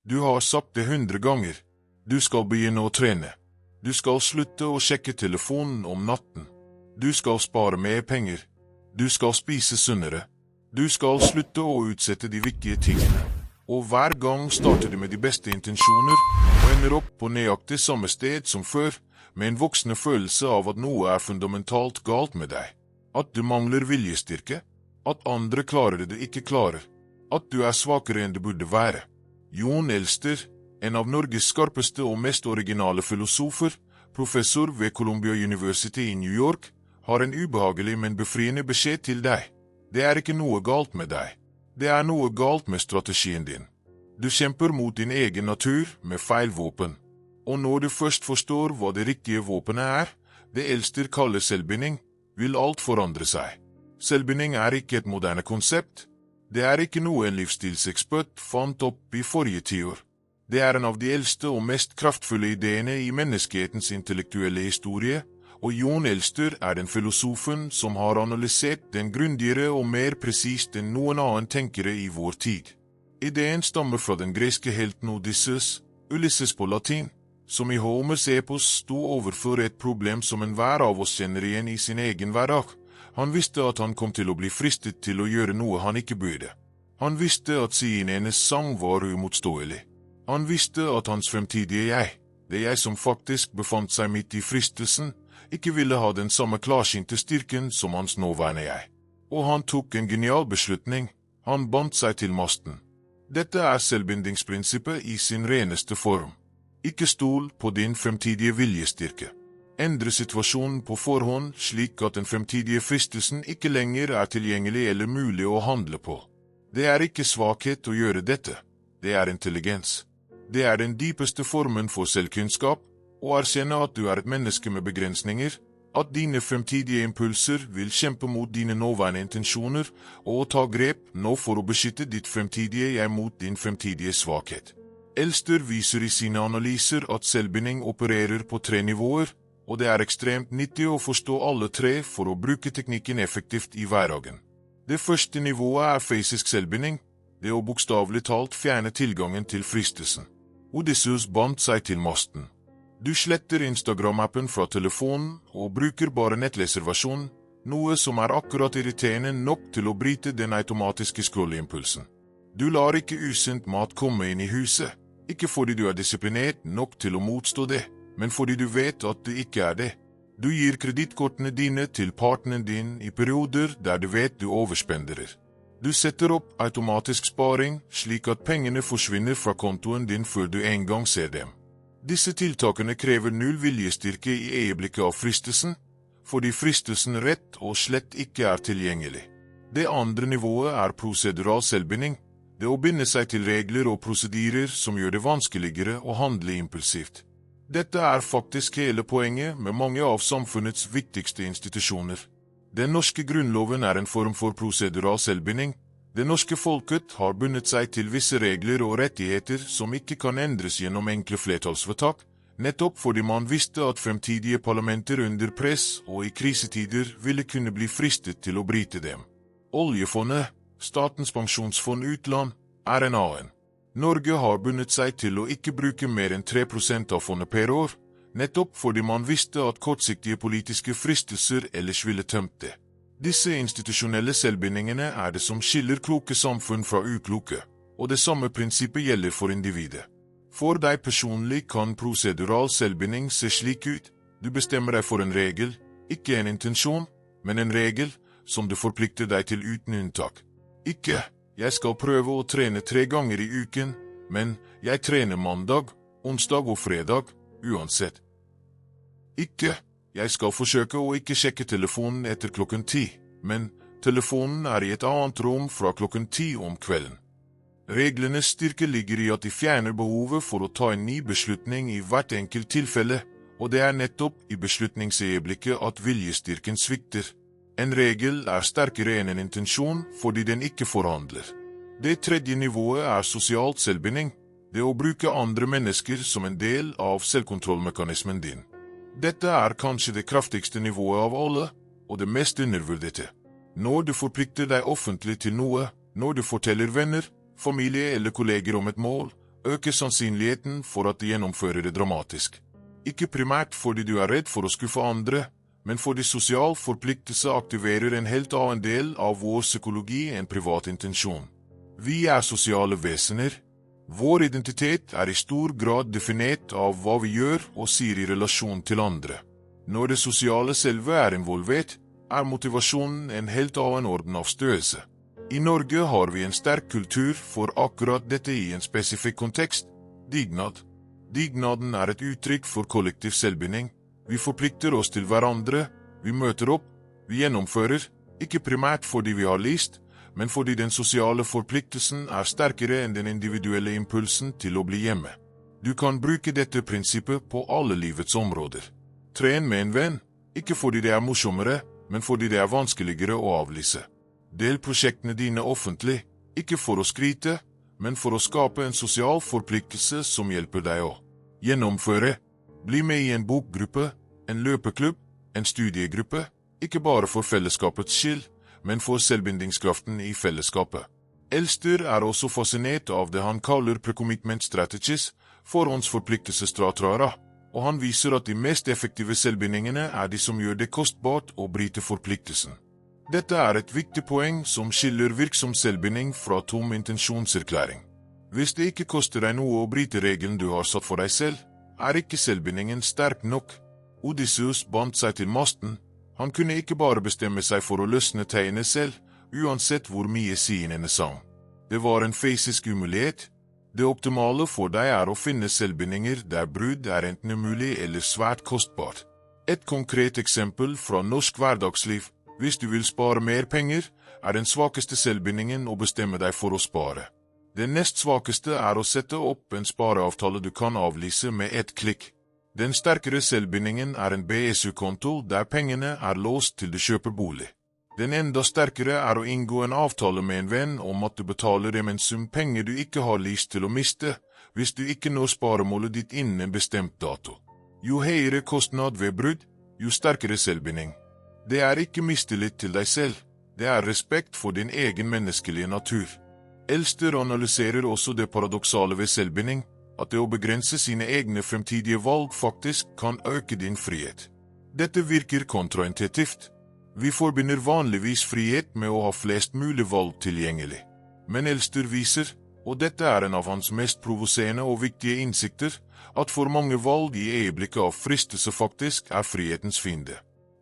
Du har sagt det 100 ganger. Du skal begynne å trene. Du skal slutte å sjekke telefonen om natten. Du skal spare mer penger. Du skal spise sunnere. Du skal slutte å utsette de viktige tingene. Og hver gang starter du med de beste intensjoner, og ender opp på nøyaktig samme sted som før, med en voksende følelse av at noe er fundamentalt galt med deg. At du mangler viljestyrke. At andre klarer det du ikke klarer. At du er svakere enn du burde være. Jon Elster, en av Norges skarpeste og mest originale filosofer, professor ved Columbia University i New York, har en ubehagelig, men befriende beskjed til deg. Det er ikke noe galt med deg. Det er noe galt med strategien din. Du kjemper mot din egen natur med feil våpen. Og når du først forstår hva det riktige våpenet er, det Elster kaller selvbinding, vil alt forandre seg. Selvbinding er ikke et moderne konsept. Det er ikke noe en livsstilsekspert fant opp i forrige tiår. Det er en av de eldste og mest kraftfulle ideene i menneskehetens intellektuelle historie, og Jon Elster er den filosofen som har analysert den grundigere og mer presist enn noen annen tenkere i vår tid. Ideen stammer fra den greske helten Ulysses på latin, som i Homers epos sto overfor et problem som enhver av oss kjenner igjen i sin egen hverdag. Han visste at han kom til å bli fristet til å gjøre noe han ikke burde. Han visste at sin enes sang var umotståelig. Han visste at hans fremtidige jeg, det jeg som faktisk befant seg midt i fristelsen, ikke ville ha den samme klarsynte styrken som hans nåværende jeg. Og han tok en genial beslutning. Han bandt seg til masten. Dette er selvbindingsprinsippet i sin reneste form. Ikke stol på din fremtidige viljestyrke. Endre situasjonen på forhånd slik at den fremtidige fristelsen ikke lenger er tilgjengelig eller mulig å handle på. Det er ikke svakhet å gjøre dette. Det er intelligens. Det er den dypeste formen for selvkunnskap, å erkjenne at du er et menneske med begrensninger, at dine fremtidige impulser vil kjempe mot dine nåværende intensjoner, og å ta grep nå for å beskytte ditt fremtidige jeg mot din fremtidige svakhet. Elster viser i sine analyser at selvbinding opererer på 3 nivåer, og det er ekstremt nyttig å forstå alle 3 for å bruke teknikken effektivt i hverdagen. Det første nivået er fysisk selvbinding, det å bokstavelig talt fjerne tilgangen til fristelsen. Odysseus bandt seg til masten. Du sletter Instagram-appen fra telefonen og bruker bare nettleserversjonen, noe som er akkurat irriterende nok til å bryte den automatiske scrolleimpulsen. Du lar ikke usunt mat komme inn i huset, ikke fordi du er disiplinert nok til å motstå det, men fordi du vet at det ikke er det. Du gir kredittkortene dine til partneren din i perioder der du vet du overspenderer. Du setter opp automatisk sparing slik at pengene forsvinner fra kontoen din før du en gang ser dem. Disse tiltakene krever null viljestyrke i øyeblikket av fristelsen, fordi fristelsen rett og slett ikke er tilgjengelig. Det andre nivået er prosedural selvbinding, det å binde seg til regler og prosedyrer som gjør det vanskeligere å handle impulsivt. Dette er faktisk hele poenget med mange av samfunnets viktigste institusjoner. Den norske grunnloven er en form for prosedural selvbinding. Det norske folket har bundet seg til visse regler og rettigheter som ikke kan endres gjennom enkle flertallsvedtak, nettopp fordi man visste at fremtidige parlamenter under press og i krisetider ville kunne bli fristet til å bryte dem. Oljefondet, Statens pensjonsfond utland, er en annen. Norge har bundet seg til å ikke bruke mer enn 3% av fondet per år, nettopp fordi man visste at kortsiktige politiske fristelser ellers ville tømt det. Disse institusjonelle selvbindingene er det som skiller kloke samfunn fra ukloke, og det samme prinsippet gjelder for individet. For deg personlig kan prosedural selvbinding se slik ut. Du bestemmer deg for en regel, ikke en intensjon, men en regel som du forplikter deg til uten unntak. Ikke, jeg skal prøve å trene 3 ganger i uken, men jeg trener mandag, onsdag og fredag, uansett. Ikke, jeg skal forsøke å ikke sjekke telefonen etter klokken 10, men telefonen er i et annet rom fra klokken 10 om kvelden. Reglenes styrke ligger i at de fjerner behovet for å ta en ny beslutning i hvert enkelt tilfelle, og det er nettopp i beslutningsøyeblikket at viljestyrken svikter. En regel er sterkere enn en intensjon fordi den ikke forhandler. Det tredje nivået er sosialt selvbinding, det å bruke andre mennesker som en del av selvkontrollmekanismen din. Dette er kanskje det kraftigste nivået av alle, og det mest undervurderte. Når du forplikter deg offentlig til noe, når du forteller venner, familie eller kolleger om et mål, øker sannsynligheten for at du gjennomfører det dramatisk. Ikke primært fordi du er redd for å skuffe andre, men fordi sosial forpliktelse aktiverer en helt annen del av vår psykologi enn privat intensjon. Vi er sosiale vesener. Vår identitet er i stor grad definert av hva vi gjør og sier i relasjon til andre. Når det sosiale selve er involvert, er motivasjonen en helt annen orden av størrelse. I Norge har vi en sterk kultur for akkurat dette i en spesifikk kontekst, dignad. Dignaden er et uttrykk for kollektiv selvbinding. Vi forplikter oss til hverandre, vi møter opp, vi gjennomfører, ikke primært fordi vi har lyst, men fordi den sosiale forpliktelsen er sterkere enn den individuelle impulsen til å bli hjemme. Du kan bruke dette prinsippet på alle livets områder. Tren med en venn, ikke fordi det er morsommere, men fordi det er vanskeligere å avlyse. Del prosjektene dine offentlig, ikke for å skryte, men for å skape en sosial forpliktelse som hjelper deg å gjennomføre. Bli med i en bokgruppe, en løpeklubb, en studiegruppe, ikke bare for fellesskapets skyld, men for selvbindingskraften i fellesskapet. Elster er også fascinert av det han kaller pre-commitment strategies, forhåndsforpliktelsesstrategier, og han viser at de mest effektive selvbindingene er de som gjør det kostbart å bryte forpliktelsen. Dette er et viktig poeng som skiller virksom selvbinding fra tom intensjonserklæring. Hvis det ikke koster deg noe å bryte regelen du har satt for deg selv, er ikke selvbindingen sterk nok. Odysseus bandt seg til masten. Han kunne ikke bare bestemme seg for å løsne teiene selv, uansett hvor mye sienene sang. Det var en fysisk umulighet. Det optimale for deg er å finne selvbindinger der brudd er enten umulig eller svært kostbart. Et konkret eksempel fra norsk hverdagsliv. Hvis du vil spare mer penger, er den svakeste selvbindingen å bestemme deg for å spare. Den nest svakeste er å sette opp en spareavtale du kan avlyse med ett klikk. Den sterkere selvbindingen er en BSU-konto der pengene er låst til du kjøper bolig. Den enda sterkere er å inngå en avtale med en venn om at du betaler dem en sum penger du ikke har lyst til å miste, hvis du ikke når sparemålet ditt innen en bestemt dato. Jo høyere kostnad ved brudd, jo sterkere selvbinding. Det er ikke mistillit til deg selv, det er respekt for din egen menneskelige natur. Elster analyserer også det paradoksale ved selvbinding, at det å begrense sine egne fremtidige valg faktisk kan øke din frihet. Dette virker kontraintuitivt. Vi forbinder vanligvis frihet med å ha flest mulig valg tilgjengelig. Men Elster viser, og dette er en av hans mest provoserende og viktige innsikter, at for mange valg i øyeblikket av fristelse faktisk er frihetens fiende.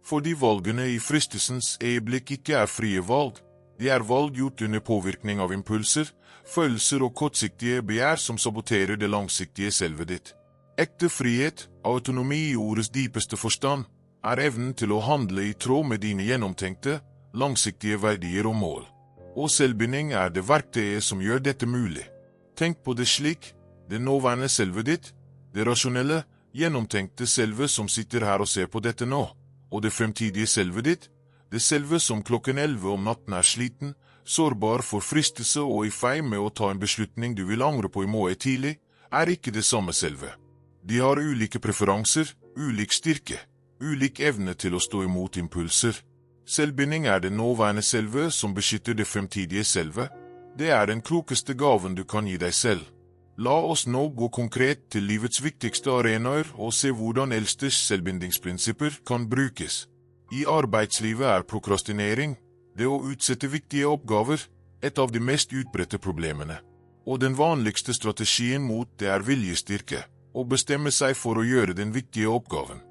Fordi valgene i fristelsens øyeblikk ikke er frie valg, de er valg gjort under påvirkning av impulser, følelser og kortsiktige begjær som saboterer det langsiktige selve ditt. Ekte frihet, autonomi i ordets dypeste forstand, er evnen til å handle i tråd med dine gjennomtenkte, langsiktige verdier og mål. Og selvbinding er det verktøyet som gjør dette mulig. Tenk på det slik, det nåværende selve ditt, det rasjonelle, gjennomtenkte selve som sitter her og ser på dette nå, og det fremtidige selve ditt, det selve som klokken 11 om natten er sliten, sårbar for fristelse og i ferd med å ta en beslutning du vil angre på i morgen tidlig, er ikke det samme selve. De har ulike preferanser, ulik styrke, ulik evne til å stå imot impulser. Selvbinding er det nåværende selve som beskytter det fremtidige selve. Det er den klokeste gaven du kan gi deg selv. La oss nå gå konkret til livets viktigste arenaer og se hvordan Elsters selvbindingsprinsipper kan brukes. I arbeidslivet er prokrastinering, det å utsette viktige oppgaver, et av de mest utbredte problemene. Og den vanligste strategien mot det er viljestyrke, å bestemme seg for å gjøre den viktige oppgaven.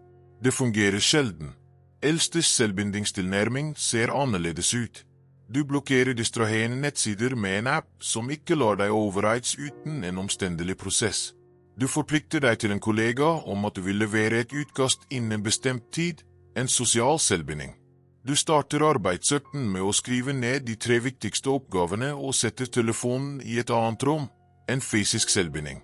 Det fungerer sjelden. Elsters selvbindingstilnærming ser annerledes ut. Du blokkerer distraherende nettsider med en app som ikke lar deg overrides uten en omstendelig prosess. Du forplikter deg til en kollega om at du vil levere et utkast innen en bestemt tid, en sosial selvbinding. Du starter arbeidsøkten med å skrive ned de 3 viktigste oppgavene og setter telefonen i et annet rom, en fysisk selvbinding.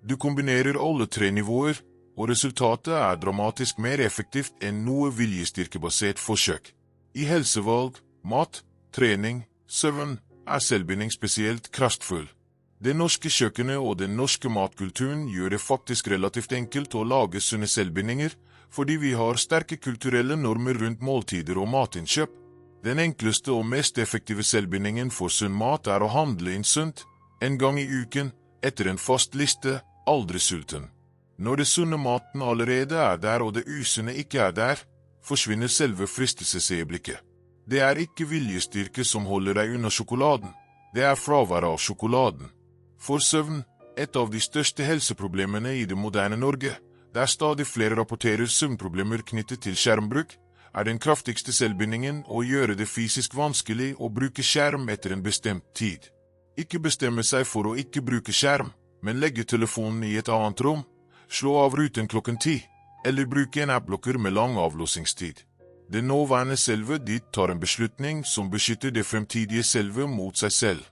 Du kombinerer alle 3 nivåer, og resultatet er dramatisk mer effektivt enn noe viljestyrkebasert forsøk. I helsevalg, mat, trening, søvn er selvbinding spesielt kraftfull. Det norske kjøkkenet og den norske matkulturen gjør det faktisk relativt enkelt å lage sunne selvbindinger, fordi vi har sterke kulturelle normer rundt måltider og matinnkjøp. Den enkleste og mest effektive selvbindingen for sunn mat er å handle inn sunt, en gang i uken, Etter en fast liste, aldri sulten. Når det sunne maten allerede er der og det usunne ikke er der, forsvinner selve fristelsesøyeblikket. Det er ikke viljestyrke som holder deg unna sjokoladen, det er fraværet av sjokoladen. For søvn, et av de største helseproblemene i det moderne Norge, der stadig flere rapporterer søvnproblemer knyttet til skjermbruk, er den kraftigste selvbindingen å gjøre det fysisk vanskelig å bruke skjerm etter en bestemt tid. Ikke bestemme seg for å ikke bruke skjerm, men legge telefonen i et annet rom, slå av ruten klokken 10, eller bruke en appblokker med lang avlåsingstid. Det nåværende selve ditt tar en beslutning som beskytter det fremtidige selve mot seg selv.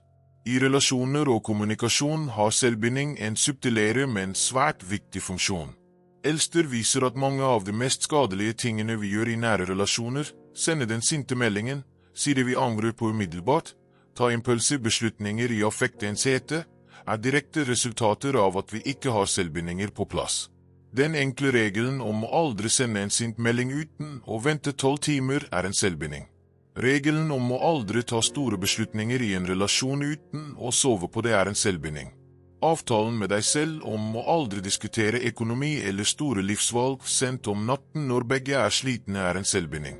I relasjoner og kommunikasjon har selvbinding en subtilere, men svært viktig funksjon. Elster viser at mange av de mest skadelige tingene vi gjør i nære relasjoner, sende den sinte meldingen, si det vi angrer på umiddelbart, ta impulsive beslutninger i affektens hete, er direkte resultater av at vi ikke har selvbindinger på plass. Den enkle regelen om å aldri sende en sint melding uten å vente 12 timer er en selvbinding. Regelen om å aldri ta store beslutninger i en relasjon uten å sove på det er en selvbinding. Avtalen med deg selv om å aldri diskutere økonomi eller store livsvalg sent om natten når begge er slitne er en selvbinding.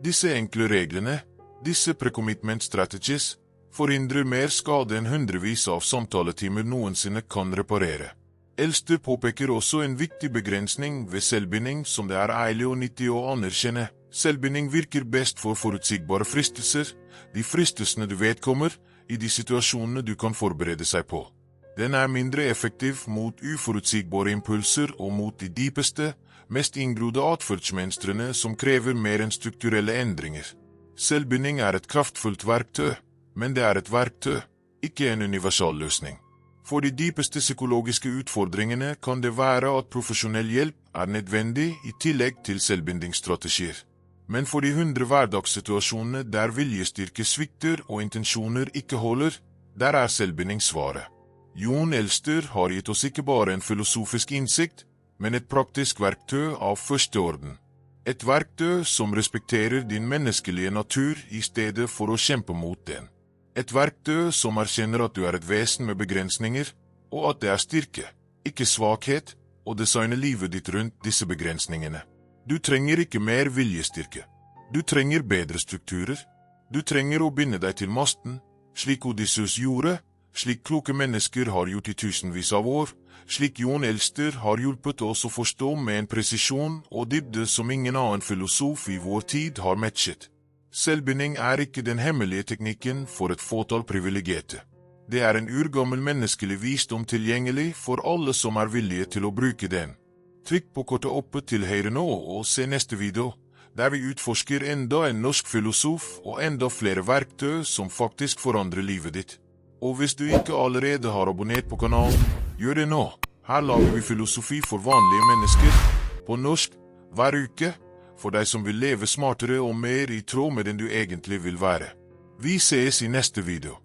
Disse enkle reglene, disse pre-commitment strategies, forhindrer mer skade enn hundrevis av samtaletimer noensinne kan reparere. Elster påpeker også en viktig begrensning ved selvbinding som det er eilig og nyttig å anerkjenne. Selvbinding virker best for forutsigbare fristelser, de fristelsene du vet kommer, i de situasjonene du kan forberede seg på. Den er mindre effektiv mot uforutsigbare impulser og mot de dypeste, mest inngrodde atferdsmønstrene som krever mer enn strukturelle endringer. Selvbinding er et kraftfullt verktøy, men det er et verktøy, ikke en universal løsning. For de dypeste psykologiske utfordringene kan det være at profesjonell hjelp er nødvendig i tillegg til selvbindingsstrategier. Men for de 100 hverdagssituasjonene der viljestyrke svikter og intensjoner ikke holder, der er selvbinding svaret. Jon Elster har gitt oss ikke bare en filosofisk innsikt, men et praktisk verktøy av første orden. Et verktøy som respekterer din menneskelige natur i stedet for å kjempe mot den. Et verktøy som erkjenner at du er et vesen med begrensninger, og at det er styrke, ikke svakhet, å designe livet ditt rundt disse begrensningene. Du trenger ikke mer viljestyrke. Du trenger bedre strukturer. Du trenger å binde deg til masten, slik Odysseus gjorde, slik kloke mennesker har gjort i tusenvis av år, slik Jon Elster har hjulpet oss å forstå med en presisjon og dybde som ingen annen filosof i vår tid har matchet. Selvbinding er ikke den hemmelige teknikken for et fåtall privilegerte. Det er en urgammel menneskelig visdom tilgjengelig for alle som er villige til å bruke den. Trykk på kortet oppe til høyre nå og se neste video, der vi utforsker enda en norsk filosof og enda flere verktøy som faktisk forandrer livet ditt. Og hvis du ikke allerede har abonnert på kanalen, gjør det nå. Her lager vi filosofi for vanlige mennesker, på norsk, hver uke, for deg som vil leve smartere og mer i tråd med den du egentlig vil være. Vi ses i neste video.